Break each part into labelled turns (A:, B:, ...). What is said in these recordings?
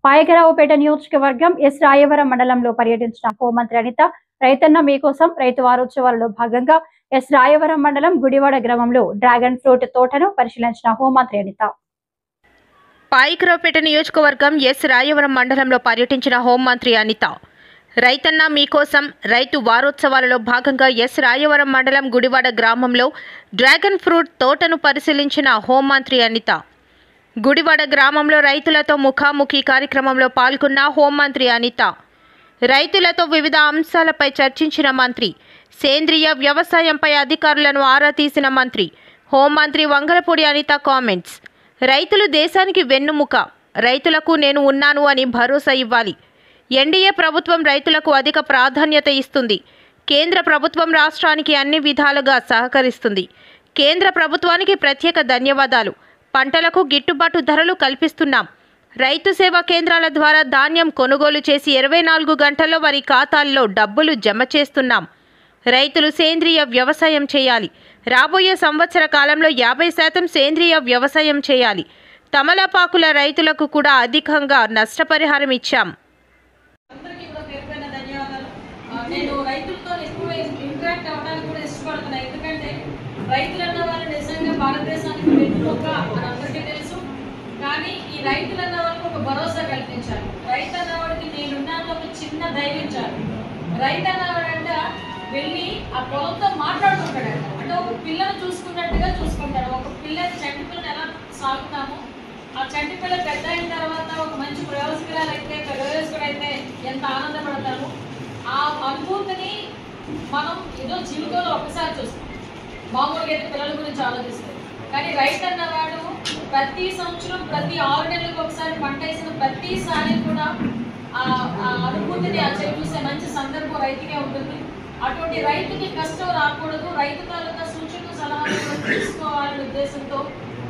A: పాయకరావుపేట నియోజకవర్గం ఎస్ రాయవరం మండలంలో పర్యటించిన హోంమంత్రి అనిత రైతన్న మీకోసం రైతు వారోత్సవాలలో భాగంగా ఎస్ రాయవరం మండలం గుడివాడ గ్రామంలో డ్రాగన్ ఫ్రూట్ తోటను పరిశీలించిన హోంమంత్రి అనిత.
B: పాయకరావుపేట నియోజకవర్గం ఎస్ రాయవరం మండలంలో పర్యటించిన హోంమంత్రి అనిత రైతన్న మీకోసం రైతు వారోత్సవాలలో భాగంగా ఎస్ రాయవరం మండలం గుడివాడ గ్రామంలో డ్రాగన్ ఫ్రూట్ తోటను పరిశీలించిన హోంమంత్రి అనిత. గుడివాడ గ్రామంలో రైతులతో ముఖాముఖి కార్యక్రమంలో పాల్గొన్న హోంమంత్రి అనిత రైతులతో వివిధ అంశాలపై చర్చించిన మంత్రి. సేంద్రియ వ్యవసాయంపై అధికారులను ఆరా తీసిన మంత్రి. హోంమంత్రి వంగలపూడి అనిత కామెంట్స్. రైతులు దేశానికి వెన్నుముక, రైతులకు నేను ఉన్నాను అని భరోసా ఇవ్వాలి. ఎన్డీఏ ప్రభుత్వం రైతులకు అధిక ప్రాధాన్యత ఇస్తుంది. కేంద్ర ప్రభుత్వం రాష్ట్రానికి అన్ని విధాలుగా సహకరిస్తుంది. కేంద్ర ప్రభుత్వానికి ప్రత్యేక ధన్యవాదాలు. పంటలకు గిట్టుబాటు ధరలు కల్పిస్తున్నాం. రైతు సేవా కేంద్రాల ద్వారా ధాన్యం కొనుగోలు చేసి 24 గంటల్లో వారి ఖాతాల్లో డబ్బులు జమ చేస్తున్నాం. రైతులు సేంద్రియ వ్యవసాయం చేయాలి. రాబోయే సంవత్సర కాలంలో 50% సేంద్రియ వ్యవసాయం చేయాలి. తమలపాకుల రైతులకు కూడా అధికంగా నష్టపరిహారం ఇచ్చాం.
C: నేను రైతులతో ఎక్కువ ఇంటరాక్ట్ అవ్వడానికి కూడా ఇష్టపడుతున్నాను. ఎందుకంటే రైతులు అన్న వాళ్ళు నిజంగా భారతదేశానికి వెన్నుముక అని అందరికీ తెలుసు. కానీ ఈ రైతులు అన్న వాళ్ళకి ఒక భరోసా కల్పించాలి. రైతు అన్నవాడికి నేనున్నాను ఒక చిన్న ధైర్యం చాలు. రైతు అన్నవాడంట వెళ్ళి ఆ పొలంతో మాట్లాడుకుంటాడంట. అంటే ఒక పిల్లను చూసుకున్నట్టుగా చూసుకుంటాడు. ఒక పిల్లని చంటి పిల్లని ఎలా సాగుతాము, ఆ చంటి పిల్ల పెద్ద అయిన తర్వాత ఒక మంచి ప్రయోజకుడైతే ఎంత ఆనందపడతాము. ఆ అనుభూతిని మనం ఏదో జీవితంలో ఒక్కసారి చూస్తాం. మామూలుగా అయితే పిల్లల గురించి ఆలోచిస్తాం. కానీ రైతు అన్నవాడు ప్రతి సంవత్సరం ప్రతి 6 నెలలకు ఒకసారి పంట వేసిన ప్రతిసారి కూడా ఆ అనుభూతిని ఆ చెవి చూసే మంచి సందర్భం రైతుకే ఉంటుంది. అటువంటి రైతుకి కష్టం రాకూడదు, రైతు తాలూకా సూచనలు సలహాలు తీసుకోవాలనే ఉద్దేశంతో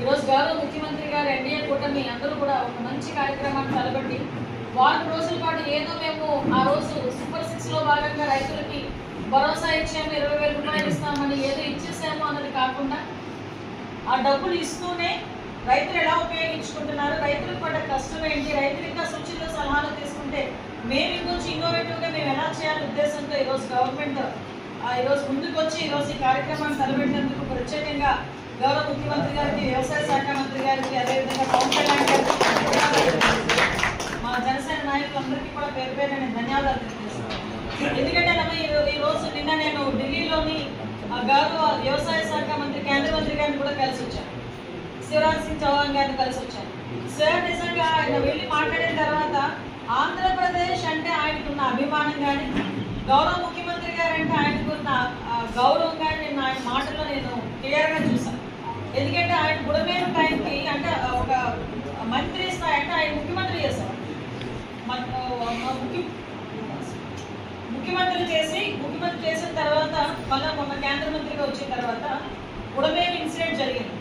C: ఈరోజు గౌరవ ముఖ్యమంత్రి గారు ఎన్డీఏ కూటమి అందరూ కూడా ఒక మంచి కార్యక్రమాన్ని తలబట్టి వారం రోజుల పాటు ఏదో మేము ఆ రోజు సూపర్ 6లో భాగంగా రైతులకి భరోసా ఇచ్చాము, 20,000 రూపాయలు ఇస్తామని ఏదో ఇచ్చేసాము అన్నది కాకుండా ఆ డబ్బులు ఇస్తూనే రైతులు ఎలా ఉపయోగించుకుంటున్నారు, రైతులకు పడ్డ కష్టం ఏంటి, రైతులు ఇంకా సూచనలు సలహాలు తీసుకుంటే మేము ఇంకొంచెం ఇన్నోవేటివ్గా మేము ఎలా చేయాలనే ఉద్దేశంతో ఈరోజు గవర్నమెంట్ ఈరోజు ముందుకు వచ్చి ఈరోజు ఈ కార్యక్రమాన్ని తలపెట్టినందుకు ప్రత్యేకంగా గౌరవ ముఖ్యమంత్రి గారికి, వ్యవసాయ శాఖ మంత్రి గారికి, అదేవిధంగా పవన్ కళ్యాణ్ గారికి, మా జనసేన నాయకులందరికీ కూడా పేరు పేరు నేను ధన్యవాదాలు తెలియజేస్తున్నాను. ఎందుకంటే ఈరోజు నిన్న నేను ఢిల్లీలోని గౌరవ వ్యవసాయ శాఖ మంత్రి కేంద్ర మంత్రి గారిని కూడా కలిసి వచ్చాను. శివరాజ్ సింగ్ చౌహాన్ గారిని కలిసి వచ్చాను. సార్ నిజంగా ఆయన వెళ్ళి మాట్లాడిన తర్వాత ఆంధ్రప్రదేశ్ అంటే ఆయనకున్న అభిమానం కానీ, గౌరవ ముఖ్యమంత్రి గారు అంటే ఆయనకున్న గౌరవం కానీ నేను ఆయన మాటల్లో నేను క్లియర్గా చూసాను. ఎందుకంటే ఆయన బుడమేరు టైంకి అంటే ఒక మంత్రి స్థాయి అంటే ఆయన ముఖ్యమంత్రి చేశారు. ముఖ్యమంత్రి చేసిన తర్వాత మళ్ళీ మొన్న కేంద్ర మంత్రిగా వచ్చిన తర్వాత బుడమేరు ఇన్సిడెంట్ జరిగింది.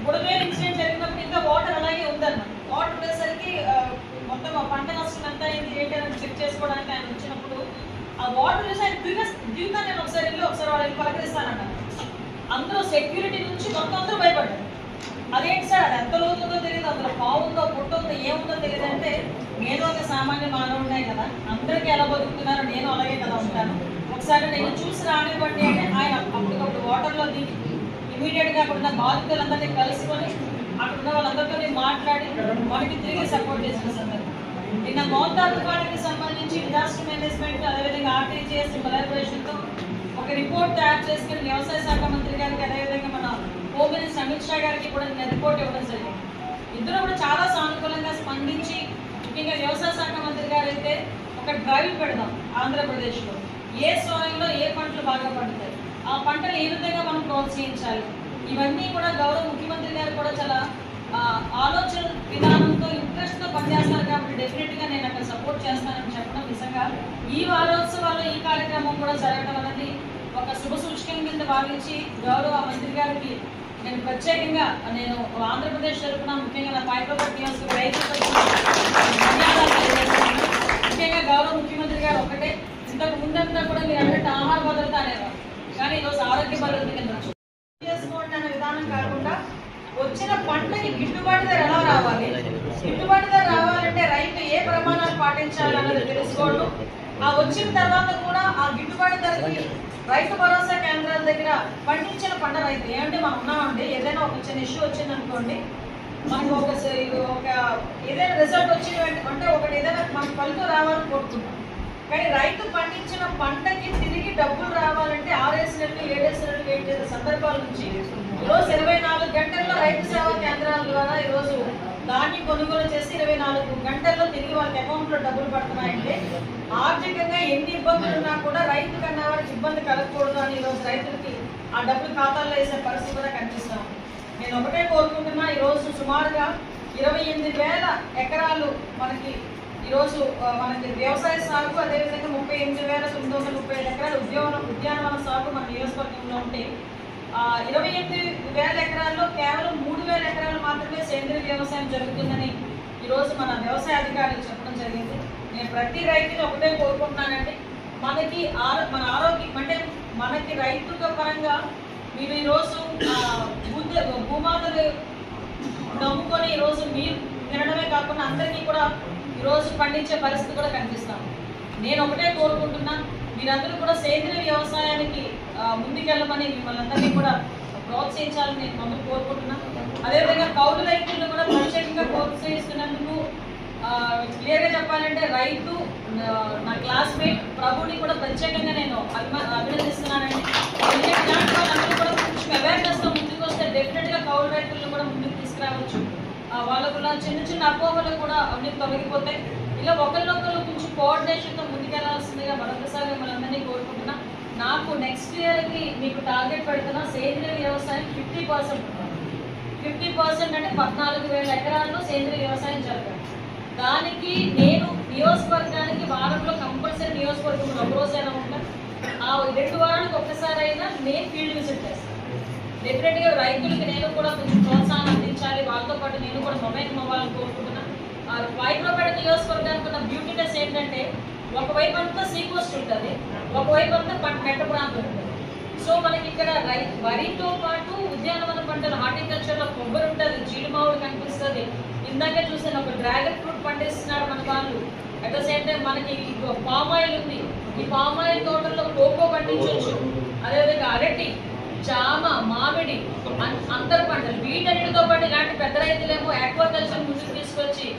C: బుడమేరు ఇన్సిడెంట్ జరిగినప్పుడు ఇంకా వాటర్ అలాగే ఉందన్నమాట. వాటర్ ఉండేసరికి మొత్తం పంట నష్టం ఎంత అయింది ఏంటి అని చెక్ చేసుకోవడానికి ఆయన వచ్చినప్పుడు ఆ వాటర్ చూసి ఆయన దిగుతా నేను ఒకసారి వెళ్ళి ఒకసారి వాళ్ళని పలకరిస్తానంట. అందరూ సెక్యూరిటీ నుంచి మొత్తం అందరూ భయపడ్డారు. అదేంటి సార్ అది ఎంత లోతుందో తెలియదు, అందులో పావుందో పుట్ట ఉందో ఏముందో తెలియదు అంటే నేను ఒక సామాన్య మానవుడినే కదా, అందరికీ ఎలా బతుకుతున్నారో నేను అలాగే కదా ఉంటాను, ఒకసారి నేను చూసి రానివ్వండి అంటే ఆయన అప్పటికప్పుడు వాటర్లో దిగి ఇమీడియట్గా అక్కడ ఉన్న బాధితులందరినీ కలుసుకొని అక్కడ ఉన్న వాళ్ళందరితో మాట్లాడి మనకి తిరిగి సపోర్ట్ చేసిన సందర్భం. నిన్న మోంతా తుఫానికి సంబంధించి డిజాస్టర్ మేనేజ్మెంట్ అదేవిధంగా ఆర్టీజీఎస్ కొలాబరేషన్తో ఒక రిపోర్ట్ తయారు చేసుకుని వ్యవసాయ శాఖ మంత్రి గారికి అదేవిధంగా మన హోమ్ మినిస్టర్ అమిత్ షా గారికి కూడా నిన్న రిపోర్ట్ ఇవ్వడం జరిగింది. ఇద్దరు కూడా చాలా సానుకూలంగా స్పందించి ముఖ్యంగా వ్యవసాయ శాఖ మంత్రి గారు అయితే ఒక డ్రైవ్ పెడదాం ఆంధ్రప్రదేశ్లో ఏ సాయిల్లో ఏ పంటలు బాగా పండుతాయి, ఆ పంటలు ఏ విధంగా మనం ప్రోత్సహించాలి, ఇవన్నీ కూడా గౌరవ ముఖ్యమంత్రి గారు కూడా చాలా ఆలోచన విధానంతో ఇంట్రెస్ట్తో పనిచేస్తారు. కాబట్టి డెఫినెట్గా నేను అక్కడ సపోర్ట్ చేస్తానని చెప్పడం నిజంగా ఈ వారోత్సవాల్లో ఈ కార్యక్రమం కూడా జరగడం అనేది ఒక శుభ సూచకం కింద భావించి గౌరవ మంత్రి గారికి నేను ప్రత్యేకంగా నేను ఆంధ్రప్రదేశ్ తరఫున ముఖ్యంగా నా పాయకరావుపేట నియోజకవర్గ రైతులకు ధన్యవాదాలు తెలియజేస్తున్నాను. ముఖ్యంగా గౌరవ ముఖ్యమంత్రి గారు ఒకటే, ఇంతకు ముందంతా కూడా మీరు అన్నట్టు ఆహార భద్రత అనేవారు, కానీ ఈరోజు ఆరోగ్య భద్రత కింద చేసుకోండి అనే విధానం కాకుండా వచ్చిన పంటకి గిట్టుబాటు ధర ఎలా రావాలి, గిట్టుబాటు ధర రావాలంటే రైతు ఏ పండించాలన్నది తెలుసుకోవడం, ఆ వచ్చిన తర్వాత కూడా ఆ గిట్టుబాటు ధరకి రైతు భరోసా కేంద్రాల దగ్గర పండించిన పంట రైతు ఏమంటే మనం ఉన్నామండి, ఏదైనా ఒక చిన్న ఇష్యూ వచ్చింది అనుకోండి, మనకు ఒక ఏదైనా రిజల్ట్ వచ్చిన అంటే ఒకటి ఏదైనా మనకు ఫలితం రావాలని కోరుకుంటాం. కానీ రైతు పండించిన పంటకి తిరిగి డబ్బులు రావాలంటే 6 నెలలు 7 నెలలు వెయిట్ చేసే సందర్భాల నుంచి ఈరోజు 24 గంటల్లో రైతు సేవా కేంద్రాల ద్వారా ఈరోజు ధాన్యం కొనుగోలు చేసి 24 గంటల్లో తిరిగి వాళ్ళకి అకౌంట్లో డబ్బులు పడుతున్నాయంటే ఆర్థికంగా ఎన్ని ఇబ్బందులు ఉన్నా కూడా రైతు కన్నా వారికి ఇబ్బంది కలగకూడదు అని ఈరోజు రైతులకి ఆ డబ్బులు ఖాతాల్లో వేసే పరిస్థితి కూడా కనిపిస్తాం. నేను ఒకటే కోరుకుంటున్నా, ఈరోజు సుమారుగా 28,000 ఎకరాలు మనకి ఈరోజు మనకి వ్యవసాయ సాగు, అదేవిధంగా 38,935 ఎకరాలు ఉద్యానవన సాగు మన నియోజకవర్గంలో ఉంటే 28,000 ఎకరాల్లో కేవలం 3,000 ఎకరాలు మాత్రమే సేంద్రీయ వ్యవసాయం జరుగుతుందని ఈరోజు మన వ్యవసాయ అధికారులు చెప్పడం జరిగింది. నేను ప్రతి రైతుని ఒకటే కోరుకుంటున్నానండి, మన ఆరోగ్యం అంటే మనకి రైతుల పరంగా మీరు ఈరోజు భూమాతలు నమ్ముకొని ఈరోజు మీరు తినడమే కాకుండా అందరికీ కూడా ఈరోజు పండించే పరిస్థితి కూడా కనిపిస్తాము. నేను ఒకటే కోరుకుంటున్నా, మీరందరూ కూడా సేంద్రీయ వ్యవసాయానికి ముందుకెళ్ళమని మిమ్మల్ని అందరినీ కూడా ప్రోత్సహించాలని నేను మమ్మల్ని కోరుకుంటున్నా. అదేవిధంగా కౌలు రైతులను కూడా ప్రత్యేకంగా ప్రోత్సహిస్తున్నందుకు క్లియర్గా చెప్పాలంటే రైతు నా క్లాస్మేట్ ప్రభుని కూడా ప్రత్యేకంగా నేను అభినందిస్తున్నానండి. ఇలాంటి వాళ్ళందరూ కూడా కొంచెం అవేర్నెస్తో ముందుకు వస్తే డెఫినెట్గా కౌలు రైతులను కూడా ముందుకు తీసుకురావచ్చు. వాళ్ళకున్న చిన్న అపోహలు కూడా అన్ని తొలగిపోతాయి. ఇలా ఒకరినొకరు కొంచెం కోఆర్డినేషన్తో ముందుకెళ్లాల్సిందిగా మరొకసారి మనందరినీ కోరుకుంటున్నా. నాకు నెక్స్ట్ ఇయర్కి మీకు టార్గెట్ పెడుతున్నా, సేంద్రీయ వ్యవసాయం 50% అంటే 14,000 ఎకరాల్లో సేంద్రీయ వ్యవసాయం జరగాలి. దానికి నేను నియోజకవర్గానికి వారంలో కంపల్సరీ నియోజకవర్గంలో ఒకరోజు అయినా ఉంటాను, ఆ 2 వారాలకు ఒక్కసారి అయినా నేను ఫీల్డ్ విజిట్ చేస్తాను. డెఫినెట్గా రైతులకి నేను కూడా కొంచెం ప్రోత్సాహం అందించాలి, వాళ్ళతో పాటు నేను కూడా మొబైల్ అవ్వాలని కోరుకుంటున్నాను. వైద్యపేట నియోజకవర్గానికి ఉన్న బ్యూటీనెస్ ఏంటంటే ఒకవైపు అంతా సీ కోస్ట్ ఉంటుంది, ఒకవైపు అంతా మెట్ట ప్రాంతం ఉంటుంది. సో మనకి ఇక్కడ వరితో పాటు ఉద్యానవన పంటలు, హార్టికల్చర్లో కొబ్బరి ఉంటుంది, జీడిమావుడు కనిపిస్తుంది, ఇందాకే చూసాను ఒక డ్రాగన్ ఫ్రూట్ పండిస్తున్నారు మన వాళ్ళు. అట్ ద సేమ్ టైం మనకి పామ్ ఆయిల్ ఉంది, ఈ పామ్ ఆయిల్ తోటల్లో కోకో పండించవచ్చు, అదేవిధంగా అరటి, జామ, మామిడి, అంతర పంటలు, వీటన్నిటితో పాటు ఇలాంటి పెద్ద రైతులేమో ఆక్వాకల్చర్ ముందుకు తీసుకొచ్చి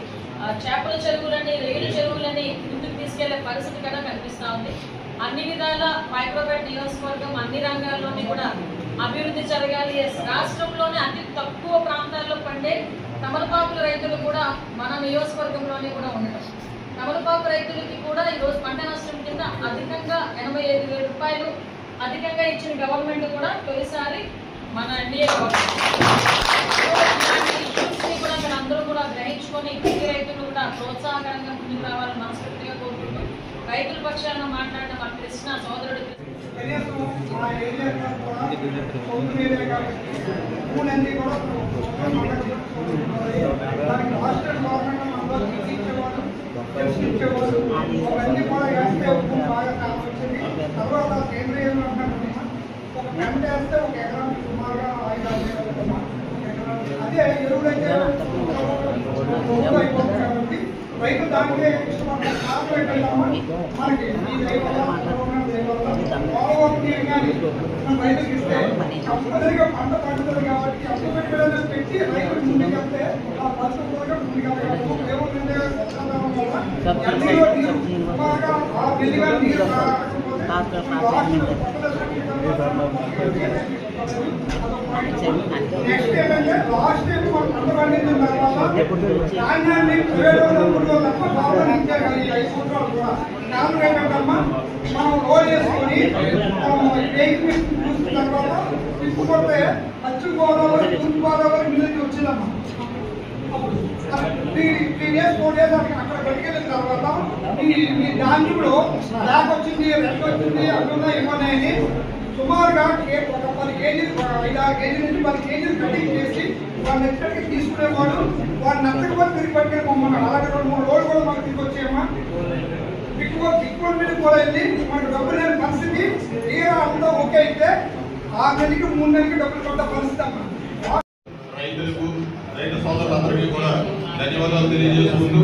C: చేపల చెరువులని, రేలు చెరువులని ముందుకు తీసుకెళ్లే పరిస్థితి కూడా కనిపిస్తూ ఉంది. అన్ని విధాల మైక్రోపేట నియోజకవర్గం అన్ని రంగాల్లోని కూడా అభివృద్ధి జరగాలి. రాష్ట్రంలోనే అతి తక్కువ ప్రాంతాల్లో పండే తమలపాకుల రైతులు కూడా మన నియోజకవర్గంలోనే కూడా ఉండటం, తమలపాకు రైతులకి కూడా ఈరోజు పంట నష్టం కింద అధికంగా 85,000 రూపాయలు అధికంగా ఇచ్చిన గవర్నమెంట్ కూడా తొలిసారి మన ఎన్డీఏ గవర్నమెంట్. కూడా మీరు అందరూ కూడా గ్రహించుకొని ప్రతి రైతులు కూడా ప్రోత్సాహకరంగా ముందుకు రావాలని మనస్ఫూర్తిగా కోరుకుంటూ రైతుల పక్షాన మాట్లాడిన మా కృష్ణ సోదరుడు
D: తర్వాత సేంద్రీయ ఒక గంట వేస్తే ఒక ఎకరానికి సుమారుగా 5-6 అదే ఎరువులైతే అయిపోతుంది కాబట్టి రైతు దానికే ఇష్టపడతారు. కారణం ఏంటంటే మనకి రైతుకి ఇస్తే కంపల్సరిగా పంట పండుతుంది కాబట్టి అప్పుడు పెట్టి రైతు ముందుకెళ్తే ఆ పరిస్థితి కూడా ముందుకెళ్తారు. ఏముందంటే నీరు నెక్స్ట్ ఏంటంటే లాస్ట్ టైం మనం పంట పండించిన తర్వాత ధాన్యాన్ని 7 తప్ప బాగుంచాలి 5 సంవత్సరాలు కూడా. కారణం ఏంటంటమ్మా మనం రోల్ చేసుకొని చూసిన తర్వాత తిప్పుకొస్తే పశ్చిమ గోదావరి, తూర్పు గోదావరి మిల్లుకి వచ్చిందమ్మా. 3 days 4 days అక్కడ పట్టుకెళ్ళిన తర్వాత ఈ ధాన్యంలో బ్లాక్ వచ్చింది, రెడ్ వచ్చింది, అట్లా ఇవ్వనాయని సుమారుగా ఒక 10 కేజీలు 5-6 కేజీల నుంచి 10 కేజీలు కటింగ్ చేసి వాళ్ళని ఎక్కడికి తీసుకునేవాడు. వాడు నచ్చకపోతే తిరిగి పట్టుకెళ్ళి పొమ్మన్నాడు. అలాగే 2-3 రోజులు కూడా మనకు తిరిగి వచ్చేయమ్మా. బిక్కువ మీద కూడా వెళ్ళి మనకు డబ్బులు లేని పరిస్థితి. తీరా అంతా ఓకే అయితే 6 నెలలకి 3 నెలలకి డబ్బులు కొట్ట పరిస్థితి అమ్మా.
E: రైతులకు, రైతు సోదరులందరికీ కూడా ధన్యవాదాలు తెలియజేసుకుంటూ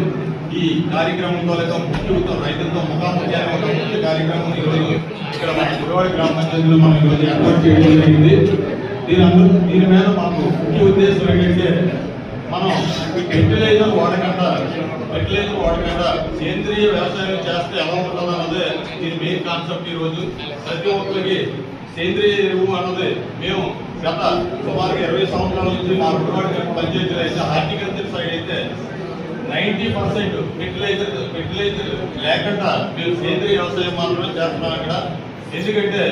E: ఈ కార్యక్రమంలో లేదా ముఖ్యంతో రైతులతో ముఖాముఖి అనే ఒక ముఖ్య కార్యక్రమం ఈరోజు ఇక్కడ మన గుడివాడ గ్రామ పంచాయతీలో మనం ఈరోజు ఏర్పాటు చేయడం జరిగింది. దీని మీద మాకు ముఖ్య ఉద్దేశం ఏంటంటే మనం ఫెర్టిలైజర్ వాడకుండా సేంద్రియ వ్యవసాయం చేస్తే ఎలా ఉంటుందో అన్నదే దీని మెయిన్ కాన్సెప్ట్. ఈరోజు ప్రతి ఒక్కరికి సేంద్రియ ఎరువు అన్నది మేము గత సుమారుగా 20 సంవత్సరాల నుంచి మా గుడివాడ పంచాయతీలో అయితే హార్టికల్చర్ సైడ్ అయితే 90% ఫెర్టిలైజర్ లేకుండా మేము సేంద్రియ వ్యవసాయం మాత్రమే చేస్తున్నాం ఇక్కడ. ఎందుకంటే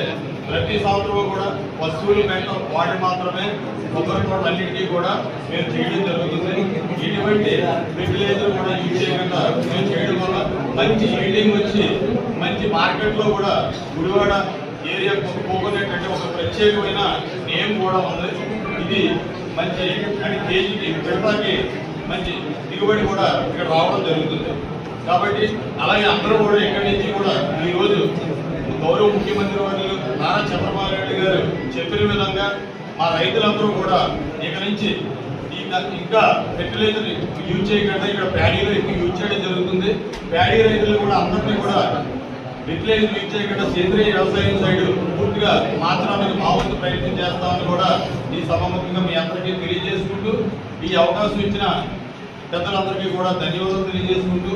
E: ప్రతి సంవత్సరం కూడా పశువులు మేత వాడి మాత్రమే కొబ్బరి తోటలన్నింటినీ కూడా మేము చేయడం జరుగుతుంది. ఇటువంటి ఫెర్టిలైజర్ కూడా యూజ్ చేయకుండా మేము చేయడం వల్ల మంచి ఈల్డింగ్ వచ్చి మంచి మార్కెట్లో కూడా గుడివాడ ఏరియా కోకోనట్ అంటే ఒక ప్రత్యేకమైన నేమ్ కూడా ఉంది. ఇది మంచి అంటే కేజీకి క్వింటాకి మంచి దిగుబడి కూడా ఇక్కడ రావడం జరుగుతుంది. కాబట్టి అలాగే అందరూ కూడా ఇక్కడి నుంచి కూడా ఈరోజు గౌరవ ముఖ్యమంత్రి వర్యులు నారా చంద్రబాబు నాయుడు గారు చెప్పిన విధంగా మా రైతులందరూ కూడా ఇక నుంచి ఇంకా ఫెర్టిలైజర్ యూజ్ చేయకుండా ఇక్కడ ప్యాడీలో ఎక్కువ యూజ్ చేయడం జరుగుతుంది. ప్యాడీ రైతులు కూడా అందరినీ కూడా ఫెర్టిలైజర్ యూజ్ చేయకుండా సేంద్రియ వ్యవసాయం సైడ్ పూర్తిగా మార్చడానికి మా వంతు ప్రయత్నం చేస్తామని కూడా ఈ సభాముఖంగా మీ అందరికీ తెలియజేసుకుంటూ ఈ అవకాశం ఇచ్చిన పెద్దలందరికీ కూడా ధన్యవాదాలు తెలియజేసుకుంటూ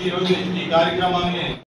E: ఈరోజు ఈ కార్యక్రమాన్ని